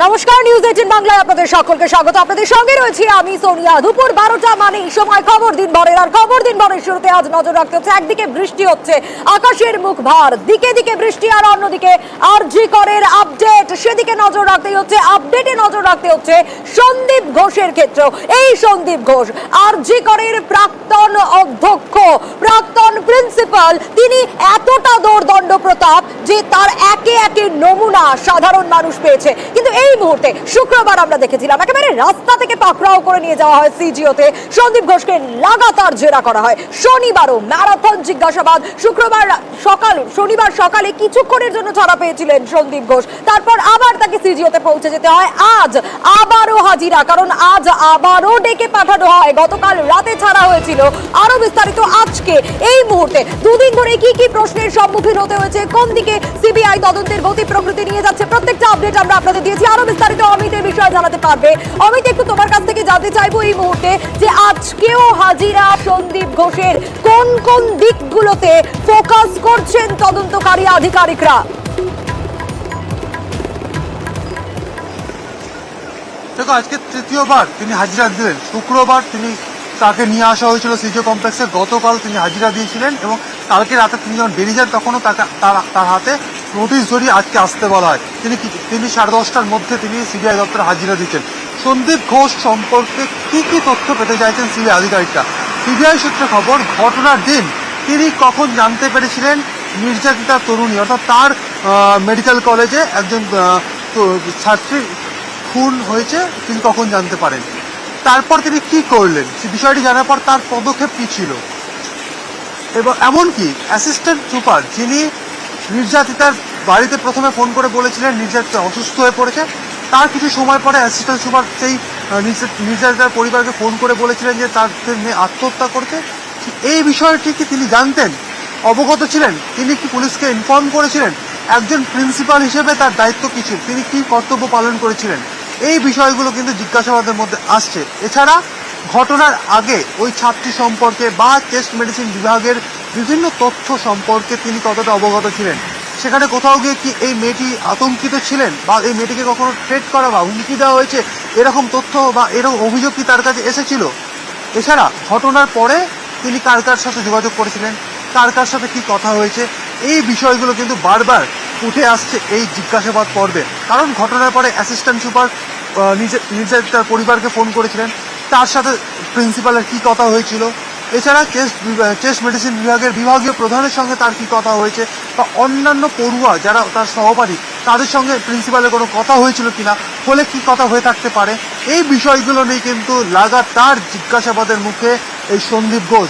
নমস্কার, নিউজ 18 বাংলায় আপনাদের সকলকে স্বাগত। আপনাদের সঙ্গে রয়েছি আমি সোনিয়া। দুপুর 12টা মানে সময় খবর দিনভরের। আর খবর দিনভরের শুরুতে আজ নজর রাখতে হচ্ছে, একদিকে বৃষ্টি হচ্ছে, আকাশের মুখ ভার, দিকে দিকে বৃষ্টি, আর অন্যদিকে আরজি করের আপডেট, সেদিকে নজর রাখতে হচ্ছে। আপডেটে নজর রাখতে হচ্ছে সন্দীপ ঘোষের ক্ষেত্র। এই সন্দীপ ঘোষ আরজি করের প্রাক্তন অধ্যক্ষ, প্রাক্তন প্রিন্সিপাল। তিনি এতটা দৌর্দণ্ড প্রতাপ যে তার একে একে নমুনা সাধারণ মানুষ পেয়েছে। কিন্তু এই মুহূর্তে শুক্রবার আমরা দেখেছিলাম একেবারে রাস্তা থেকে পাকড়াও করে নিয়ে যাওয়া হয় সিজিওতে। সন্দীপ ঘোষকে লাগাতার জেরা করা হয়। শনিবারও ম্যারাথন জিজ্ঞাসাবাদ। শনিবার সকালে কিছুক্ষণের জন্য ছাড়া পেয়েছিলেন সন্দীপ ঘোষ, তারপর আবার তাকে সিজিওতে পৌঁছে যেতে হয়। আজ আবারও হাজিরা, কারণ আজ আবারও ডেকে পাঠানো হয়। গতকাল রাতে ছাড়া হয়েছিল। আরো বিস্তারিত আজকে এই মুহূর্তে। দুদিন ধরে কি কি প্রশ্নের সম্মুখীন হতে হয়েছে, কোন দিকে সিবিআই তদন্তের গতি প্রকৃতি নিয়ে যাচ্ছে, প্রত্যেকটা আপডেট আমরা আপনাদের দিয়েছি। আরো বিস্তারিত অমিত এই বিষয়ে জানাতে পারবে। অমিত, একটু তোমার কাছ থেকে জানতে চাইবো এই মুহূর্তে যে আজকেও হাজিরা সন্দীপ ঘোষের, কোন কোন দিকগুলোতে ফোকাস করছেন তদন্তকারী আধিকারিকরা? দেখো, আজকে তৃতীয়বার তিনি হাজিরা দিলেন। শুক্রবার তাকে নিয়ে আসা হয়েছিল সিজিও কমপ্লেক্সে। গতকাল তিনি হাজিরা দিয়েছিলেন এবং কালকে রাতে তিনি যখন বেরিয়ে যান তখনও তার হাতে নোটিশ ধরিয়ে আজকে আসতে বলা হয়। তিনি 10:30টার মধ্যে তিনি সিবিআই দপ্তরে হাজিরা দিচ্ছেন। সন্দীপ ঘোষ সম্পর্কে কি কি তথ্য পেতে চাইছেন সিবিআই আধিকারিকরা? সিবিআই সূত্রে খবর, ঘটনার দিন তিনি কখন জানতে পেরেছিলেন নির্যাতিতা তরুণী, অর্থাৎ তার মেডিকেল কলেজে একজন ছাত্রীর খুন হয়েছে, তিনি কখন জানতে পারেন। তারপর তিনি কি করলেন, সে বিষয়টি জানার পর তার পদক্ষেপ কি ছিল। এবং এমনকি অ্যাসিস্ট্যান্ট সুপার, যিনি নির্যাতিতার বাড়িতে প্রথমে ফোন করে বলেছিলেন নির্যাতিতা অসুস্থ হয়ে পড়েছে, তার কিছু সময় পরে অ্যাসিস্ট্যান্ট সুপার সেই নির্যাতিতার পরিবারকে ফোন করে বলেছিলেন যে তার মেয়ে আত্মহত্যা করছে। এই বিষয়টি কি তিনি জানতেন, অবগত ছিলেন? তিনি কি পুলিশকে ইনফর্ম করেছিলেন? একজন প্রিন্সিপাল হিসেবে তার দায়িত্ব কি ছিল, তিনি কি কর্তব্য পালন করেছিলেন? এই বিষয়গুলো কিন্তু জিজ্ঞাসাবাদের মধ্যে আসছে। এছাড়া ঘটনার আগে ওই ছাত্রী সম্পর্কে বা চেস্ট মেডিসিন বিভাগের বিভিন্ন তথ্য সম্পর্কে তিনি কতটা অবগত ছিলেন, সেখানে কোথাও গিয়ে কি এই মেয়েটি আতঙ্কিত ছিলেন বা এই মেয়েটিকে কখনো থ্রেট করা বা হুমকি দেওয়া হয়েছে, এরকম তথ্য বা এরকম অভিযোগ কি তার কাছে এসেছিল? এছাড়া ঘটনার পরে তিনি কার কার সাথে যোগাযোগ করেছিলেন, কার কার সাথে কি কথা হয়েছে, এই বিষয়গুলো কিন্তু বারবার উঠে আসছে এই জিজ্ঞাসাবাদ পর্বে। কারণ ঘটনার পরে অ্যাসিস্ট্যান্ট সুপার নির্যাতিতার পরিবারকে ফোন করেছিলেন, তার সাথে প্রিন্সিপালের কি কথা হয়েছিল। এছাড়া চেস্ট মেডিসিন বিভাগের বিভাগীয় প্রধানের সঙ্গে তার কি কথা হয়েছে, বা অন্যান্য পড়ুয়া যারা তার সহপাঠী, তাদের সঙ্গে প্রিন্সিপালের কোনো কথা হয়েছিল কিনা, হলে কি কথা হয়ে থাকতে পারে। এই বিষয়গুলো নিয়ে কিন্তু লাগাতার জিজ্ঞাসাবাদের মুখে এই সন্দীপ ঘোষ।